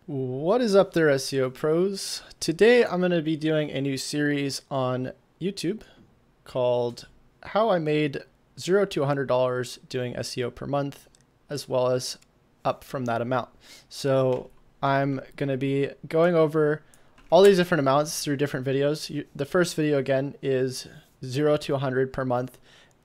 What is up there, SEO pros? Today I'm going to be doing a new series on YouTube called How I Made $0 to $100 doing SEO per month, as well as up from that amount. So I'm going to be going over all these different amounts through different videos. The first video again is 0 to 100 per month.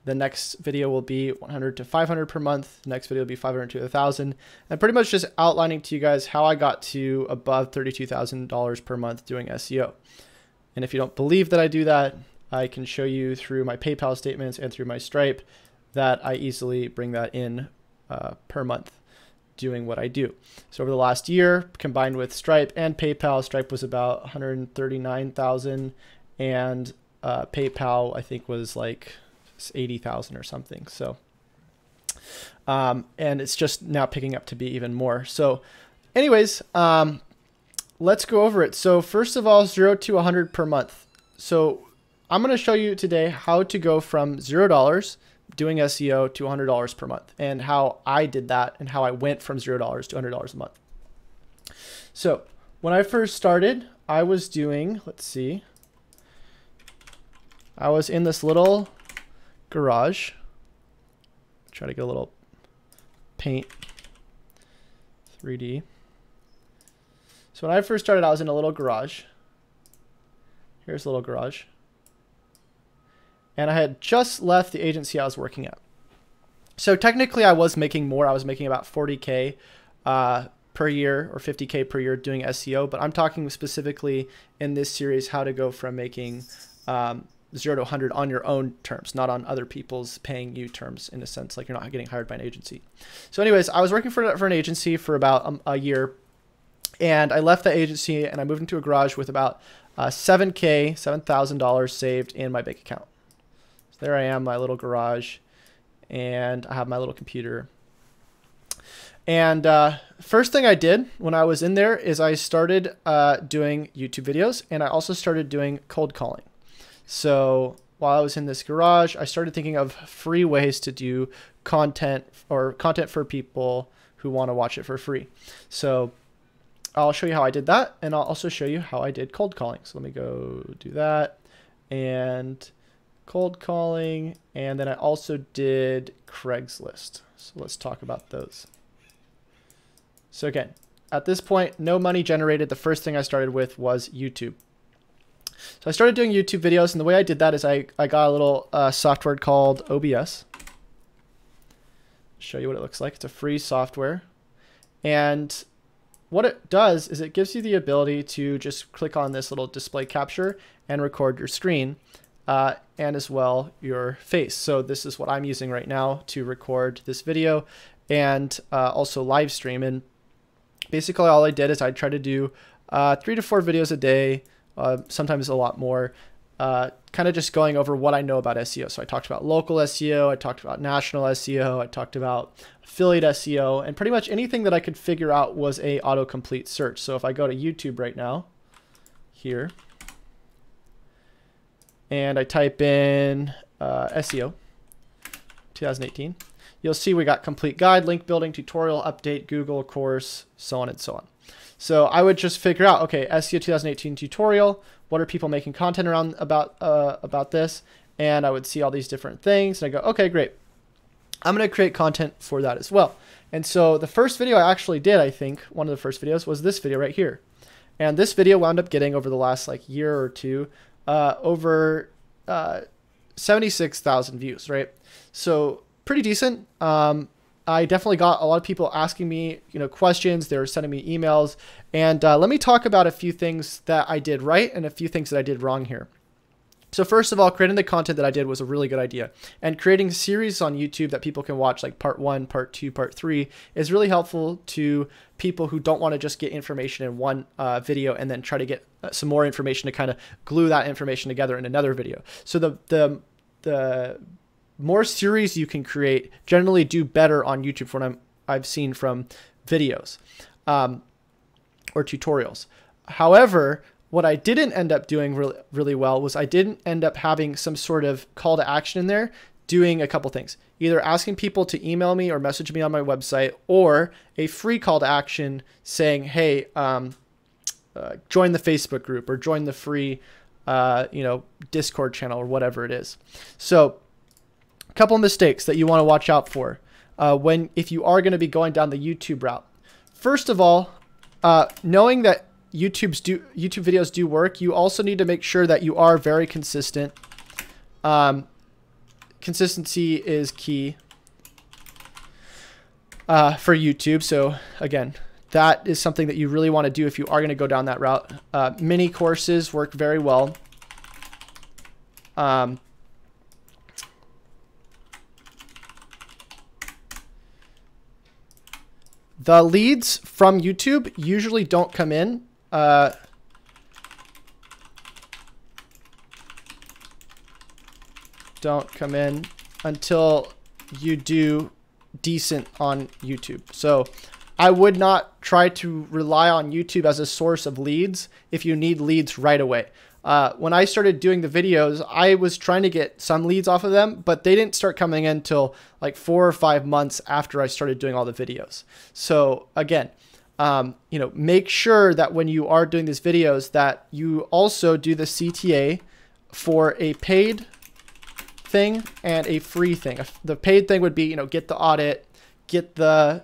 The next video will be 100 to 500 per month. The next video will be 500 to 1,000. And pretty much just outlining to you guys how I got to above $32,000 per month doing SEO. And if you don't believe that I do that, I can show you through my PayPal statements and through my Stripe that I easily bring that in per month doing what I do. So over the last year, combined with Stripe and PayPal, Stripe was about 139,000 and PayPal I think was like 80,000 or something. So, and it's just now picking up to be even more. So anyways, let's go over it. So first of all, 0 to 100 per month. So I'm going to show you today how to go from $0 doing SEO to $100 per month and how I did that and how I went from $0 to $100 a month. So when I first started, I was doing, let's see, I was in this little garage. Try to get a little paint 3D. So when I first started, I was in a little garage. Here's a little garage. And I had just left the agency I was working at. So technically I was making more. I was making about 40K per year or 50K per year doing SEO, but I'm talking specifically in this series how to go from making 0 to 100 on your own terms, not on other people's paying you terms, in a sense, like you're not getting hired by an agency. So anyways, I was working for an agency for about a year, and I left the agency and I moved into a garage with about $7,000 saved in my bank account. So there I am, my little garage, and I have my little computer. And first thing I did when I was in there is I started doing YouTube videos, and I also started doing cold calling. So while I was in this garage, I started thinking of free ways to do content or content for people who want to watch it for free. So I'll show you how I did that, and I'll also show you how I did cold calling. So let me go do that and cold calling, and then I also did Craigslist. So let's talk about those. So again, at this point, no money generated. The first thing I started with was YouTube. So I started doing YouTube videos, and the way I did that is I got a little software called OBS. Show you what it looks like. It's a free software. And what it does is it gives you the ability to just click on this little display capture and record your screen and as well your face. So this is what I'm using right now to record this video and also live stream. And basically all I did is I tried to do 3 to 4 videos a day, sometimes a lot more, kind of just going over what I know about SEO. So I talked about local SEO, I talked about national SEO, I talked about affiliate SEO, and pretty much anything that I could figure out was a autocomplete search. So if I go to YouTube right now, here, and I type in SEO 2018, you'll see we got complete guide, link building, tutorial, update, Google course, so on and so on. So I would just figure out, okay, SEO 2018 tutorial, what are people making content around about this? And I would see all these different things, and I go, okay, great. I'm going to create content for that as well. And so the first video I actually did, I think, one of the first videos was this video right here. And this video wound up getting over the last like year or two, over 76,000 views, right? So pretty decent. I definitely got a lot of people asking me, questions. They were sending me emails, and let me talk about a few things that I did right and a few things that I did wrong here. So first of all, creating the content that I did was a really good idea, and creating series on YouTube that people can watch, like part 1, part 2, part 3, is really helpful to people who don't want to just get information in one video and then try to get some more information to kind of glue that information together in another video. So the more series you can create generally do better on YouTube from what I've seen from videos or tutorials. However, what I didn't end up doing really well was I didn't end up having some sort of call to action in there doing a couple things, either asking people to email me or message me on my website, or a free call to action saying, hey, join the Facebook group or join the free, Discord channel or whatever it is. So a couple of mistakes that you want to watch out for if you are going to be going down the YouTube route. First of all, knowing that YouTube videos do work, you also need to make sure that you are very consistent. Consistency is key for YouTube. So again, that is something that you really want to do if you are going to go down that route. Mini courses work very well. The leads from YouTube usually don't come in. Don't come in until you do decent on YouTube. So I would not try to rely on YouTube as a source of leads if you need leads right away. When I started doing the videos, I was trying to get some leads off of them, but they didn't start coming in until like 4 or 5 months after I started doing all the videos. So again, make sure that when you are doing these videos that you also do the CTA for a paid thing and a free thing. The paid thing would be, get the audit, get the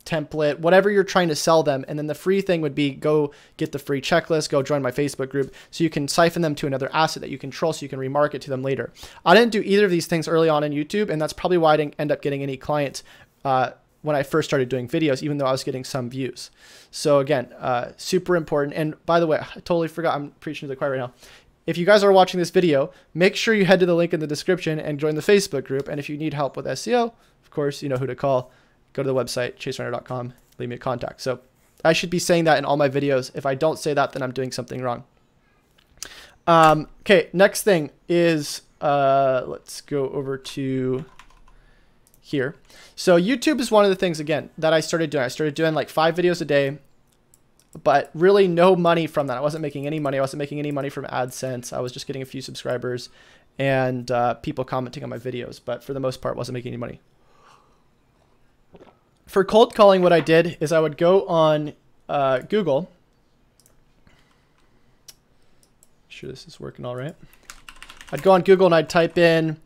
template, whatever you're trying to sell them. And then the free thing would be go get the free checklist, go join my Facebook group, so you can siphon them to another asset that you control so you can remarket to them later. I didn't do either of these things early on in YouTube, and that's probably why I didn't end up getting any clients when I first started doing videos, even though I was getting some views. So again, super important. And by the way, I totally forgot, I'm preaching to the choir right now. If you guys are watching this video, make sure you head to the link in the description and join the Facebook group. And if you need help with SEO, of course, you know who to call. Go to the website, chasereiner.com, leave me a contact. So I should be saying that in all my videos. If I don't say that, then I'm doing something wrong. Okay, next thing is, let's go over to here. So YouTube is one of the things, again, that I started doing. I started doing like 5 videos a day, but really no money from that. I wasn't making any money. I wasn't making any money from AdSense. I was just getting a few subscribers and people commenting on my videos, but for the most part, wasn't making any money. For cold calling, what I did is I would go on Google. Make sure this is working all right. I'd go on Google and I'd type in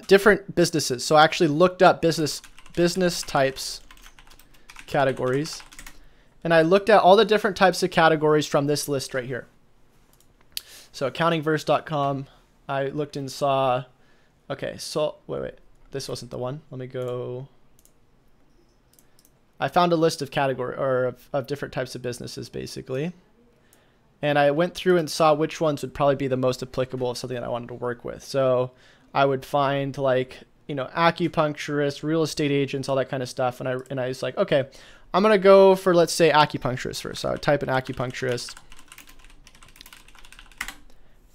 different businesses. So I actually looked up business types categories. And I looked at all the different types of categories from this list right here. So accountingverse.com, I looked and saw, okay, so wait, this wasn't the one. Let me go. I found a list of of different types of businesses basically. And I went through and saw which ones would probably be the most applicable of something that I wanted to work with. So I would find like, acupuncturists, real estate agents, all that kind of stuff. And I was like, okay, I'm going to go for, let's say, acupuncturist first. So I would type in acupuncturist.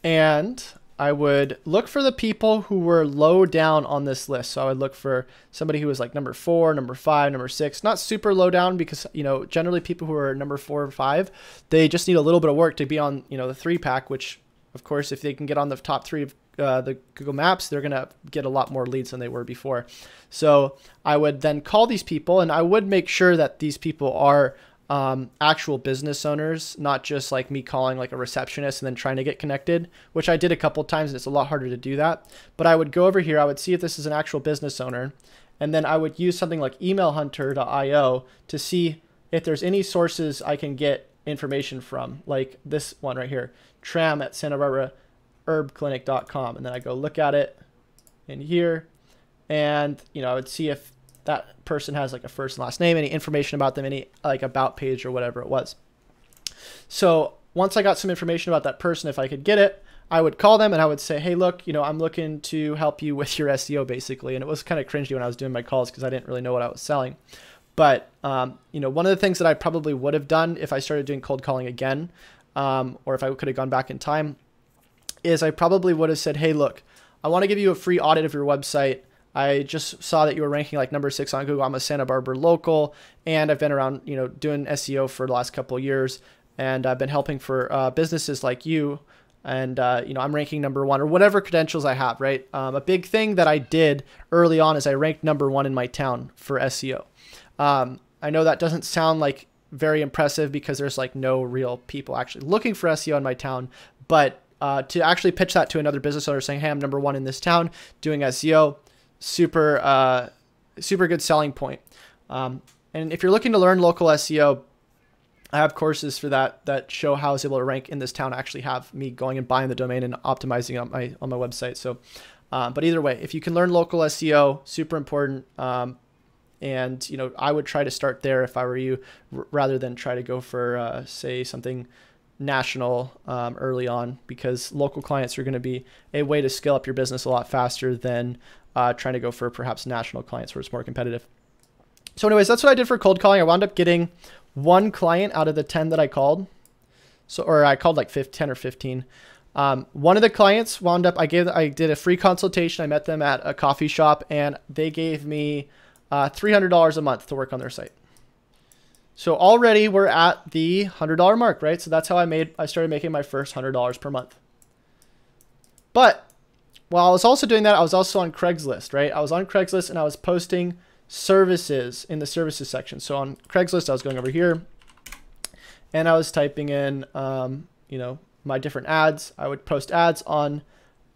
And I would look for the people who were low down on this list. So I would look for somebody who was like number 4, number 5, number 6, not super low down because, generally people who are number 4 or 5, they just need a little bit of work to be on, the 3-pack, which of course, if they can get on the top 3 of the Google Maps, they're going to get a lot more leads than they were before. So I would then call these people and I would make sure that these people are actual business owners, not just like me calling like a receptionist and then trying to get connected, which I did a couple times and it's a lot harder to do that. But I would go over here, I would see if this is an actual business owner, and then I would use something like emailhunter.io to see if there's any sources I can get information from, like this one right here, Tram at Santa Barbara herbclinic.com. And then I go look at it in here and, I would see if that person has like a first and last name, any information about them, any like about page or whatever it was. So once I got some information about that person, if I could get it, I would call them and I would say, hey, look, I'm looking to help you with your SEO basically. And it was kind of cringy when I was doing my calls because I didn't really know what I was selling. But, one of the things that I probably would have done if I started doing cold calling again, or if I could have gone back in time, is I probably would have said, hey, look, I want to give you a free audit of your website. I just saw that you were ranking like number 6 on Google. I'm a Santa Barbara local, and I've been around, doing SEO for the last couple of years, and I've been helping for businesses like you and you know, I'm ranking #1 or whatever credentials I have, right? A big thing that I did early on is I ranked #1 in my town for SEO. I know that doesn't sound like very impressive because there's like no real people actually looking for SEO in my town, but to actually pitch that to another business owner saying, hey, I'm #1 in this town doing SEO, super good selling point. And if you're looking to learn local SEO, I have courses for that show how I was able to rank in this town. I actually have me going and buying the domain and optimizing it on my website. So, but either way, if you can learn local SEO, super important. And you know, I would try to start there if I were you, rather than try to go for say something national early on, because local clients are going to be a way to scale up your business a lot faster than trying to go for perhaps national clients where it's more competitive. So anyways, that's what I did for cold calling. I wound up getting 1 client out of the 10 that I called. So, or I called like 10 or 15. One of the clients wound up, I did a free consultation. I met them at a coffee shop and they gave me $300 a month to work on their site. So already we're at the $100 mark, right? So that's how I started making my first $100 per month. But while I was also doing that, I was also on Craigslist, right? I was on Craigslist and I was posting services in the services section. So on Craigslist, I was going over here and I was typing in, you know, my different ads. I would post ads on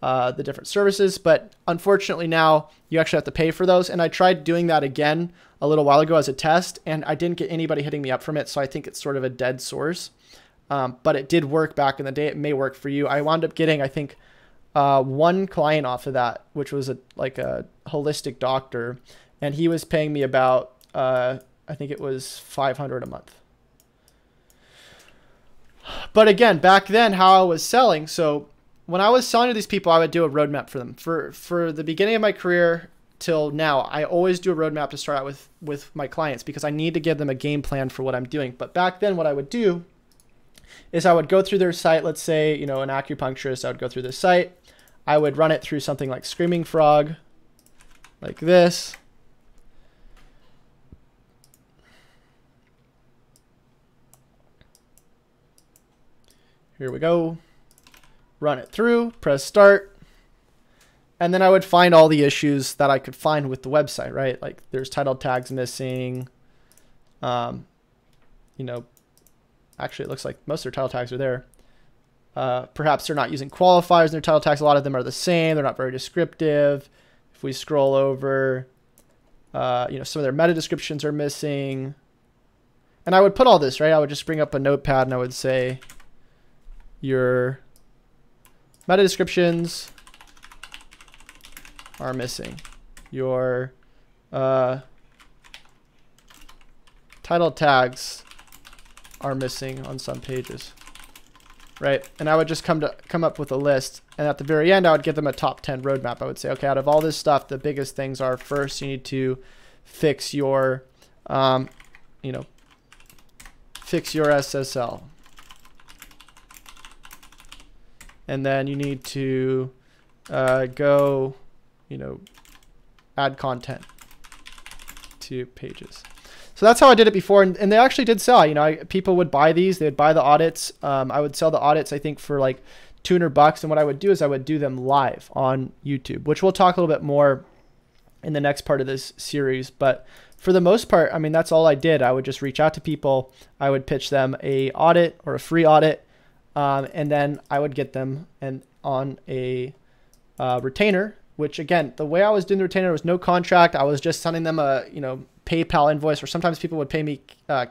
the different services, but unfortunately now you actually have to pay for those. And I tried doing that again a little while ago as a test and I didn't get anybody hitting me up from it. So I think it's sort of a dead source, but it did work back in the day. It may work for you. I wound up getting, I think, 1 client off of that, which was like a holistic doctor. And he was paying me about, I think it was $500 a month. But again, back then how I was selling. So when I was selling to these people, I would do a roadmap for them. For the beginning of my career till now, I always do a roadmap to start out with my clients because I need to give them a game plan for what I'm doing. But back then what I would do is I would go through their site. Let's say, you know, an acupuncturist, I would go through this site. I would run it through something like Screaming Frog, like this. Here we go. Run it through, press start. And then I would find all the issues that I could find with the website, right? Like there's title tags missing. You know, actually it looks like most of their title tags are there. Perhaps they're not using qualifiers in their title tags. A lot of them are the same. They're not very descriptive. If we scroll over, you know, some of their meta descriptions are missing. And I would put all this, right? I would just bring up a notepad and I would say your meta descriptions are missing. Your title tags are missing on some pages, right? And I would just come up with a list. And at the very end, I would give them a top 10 roadmap. I would say, okay, out of all this stuff, the biggest things are first, you need to fix your, you know, fix your SSL. And then you need to go, you know, add content to pages. So that's how I did it before. And they actually did sell. You know, people would buy these. They would buy the audits. I would sell the audits, I think, for like $200. And what I would do is I would do them live on YouTube, which we'll talk a little bit more in the next part of this series. But for the most part, I mean, that's all I did. I would just reach out to people. I would pitch them a audit or a free audit. And then I would get them on a retainer, which again, the way I was doing the retainer was no contract. I was just sending them a, you know, PayPal invoice, or sometimes people would pay me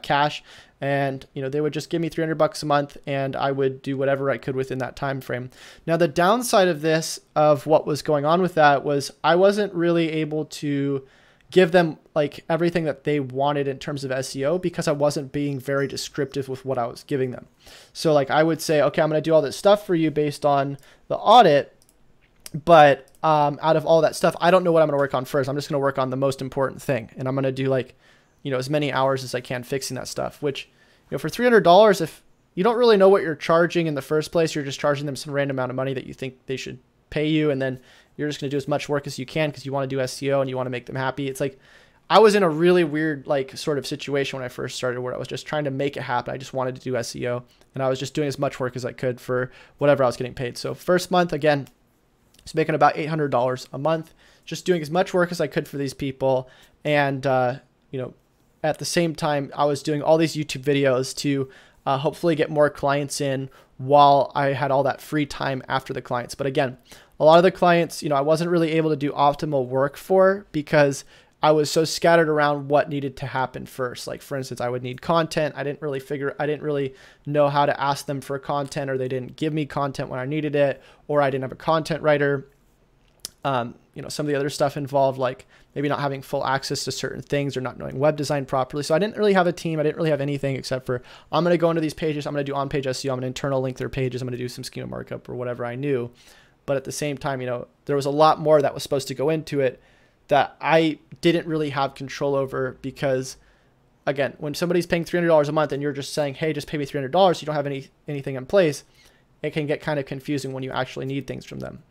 cash, and you know, they would just give me $300 a month, and I would do whatever I could within that time frame. Now, the downside of this, of what was going on with that, was I wasn't really able to give them like everything that they wanted in terms of SEO because I wasn't being very descriptive with what I was giving them. So like I would say, okay, I'm going to do all this stuff for you based on the audit, but out of all that stuff, I don't know what I'm going to work on first. I'm just going to work on the most important thing. And I'm going to do like, you know, as many hours as I can fixing that stuff, which, you know, for $300, if you don't really know what you're charging in the first place, you're just charging them some random amount of money that you think they should pay you. And then you're just going to do as much work as you can because you want to do SEO and you want to make them happy. It's like, I was in a really weird, like, sort of situation when I first started where I was just trying to make it happen. I just wanted to do SEO, and I was just doing as much work as I could for whatever I was getting paid. So first month, again, I was making about $800 a month, just doing as much work as I could for these people. And, you know, at the same time, I was doing all these YouTube videos to hopefully get more clients in while I had all that free time after the clients. But again, a lot of the clients, you know, I wasn't really able to do optimal work for because I was so scattered around what needed to happen first. Like, for instance, I would need content. I didn't really know how to ask them for content, or they didn't give me content when I needed it, or I didn't have a content writer. You know, some of the other stuff involved, like maybe not having full access to certain things or not knowing web design properly. So I didn't really have a team. I didn't really have anything except for, I'm going to go into these pages. I'm going to do on-page SEO. I'm going to internal link their pages. I'm going to do some schema markup or whatever I knew. But at the same time, you know, there was a lot more that was supposed to go into it that I didn't really have control over, because again, when somebody's paying $300 a month and you're just saying, hey, just pay me $300, you don't have anything in place, it can get kind of confusing when you actually need things from them.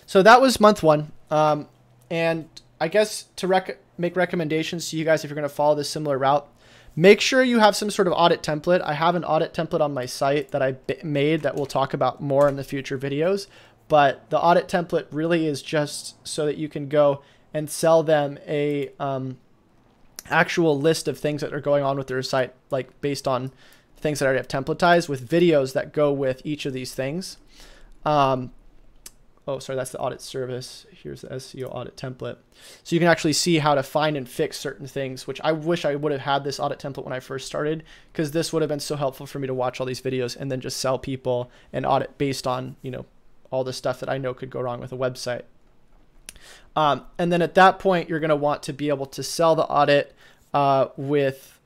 So that was month one. And I guess to make recommendations to you guys, if you're going to follow this similar route, make sure you have some sort of audit template. I have an audit template on my site that I made that we'll talk about more in the future videos. But the audit template really is just so that you can go and sell them a actual list of things that are going on with their site, like based on things that I already have templatized, with videos that go with each of these things. Oh, sorry, that's the audit service. Here's the SEO audit template. So you can actually see how to find and fix certain things, which I wish I would have had this audit template when I first started, because this would have been so helpful for me to watch all these videos and then just sell people an audit based on, you know, all the stuff that I know could go wrong with a website. And then at that point, you're going to want to be able to sell the audit with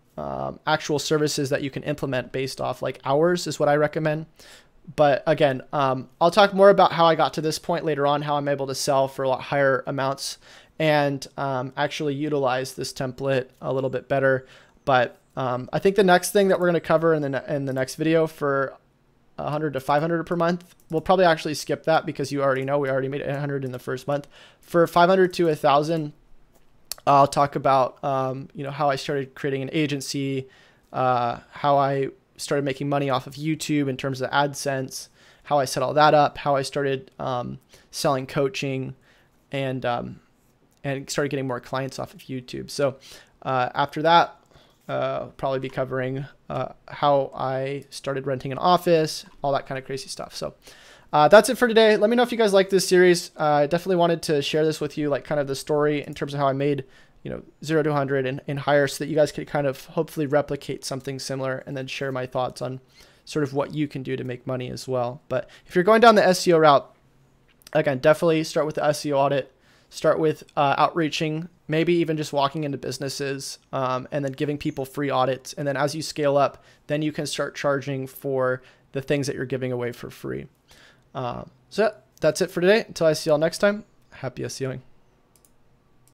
actual services that you can implement based off, like hours is what I recommend. But again, I'll talk more about how I got to this point later on, how I'm able to sell for a lot higher amounts and actually utilize this template a little bit better. But I think the next thing that we're going to cover in the next video for 100 to 500 per month, we'll probably actually skip that because you already know we already made 800 in the first month. For 500 to 1,000, I'll talk about you know, how I started creating an agency, how I started making money off of YouTube in terms of AdSense, how I set all that up, how I started selling coaching, and started getting more clients off of YouTube. So after that, probably be covering how I started renting an office, all that kind of crazy stuff. So that's it for today. Let me know if you guys like this series. I definitely wanted to share this with you, like kind of the story in terms of how I made, you know, 0 to 100 and higher, so that you guys could kind of hopefully replicate something similar, and then share my thoughts on sort of what you can do to make money as well. But if you're going down the SEO route, again, definitely start with the SEO audit, start with outreaching, maybe even just walking into businesses and then giving people free audits. And then as you scale up, then you can start charging for the things that you're giving away for free. So that's it for today. Until I see y'all next time, happy SEOing.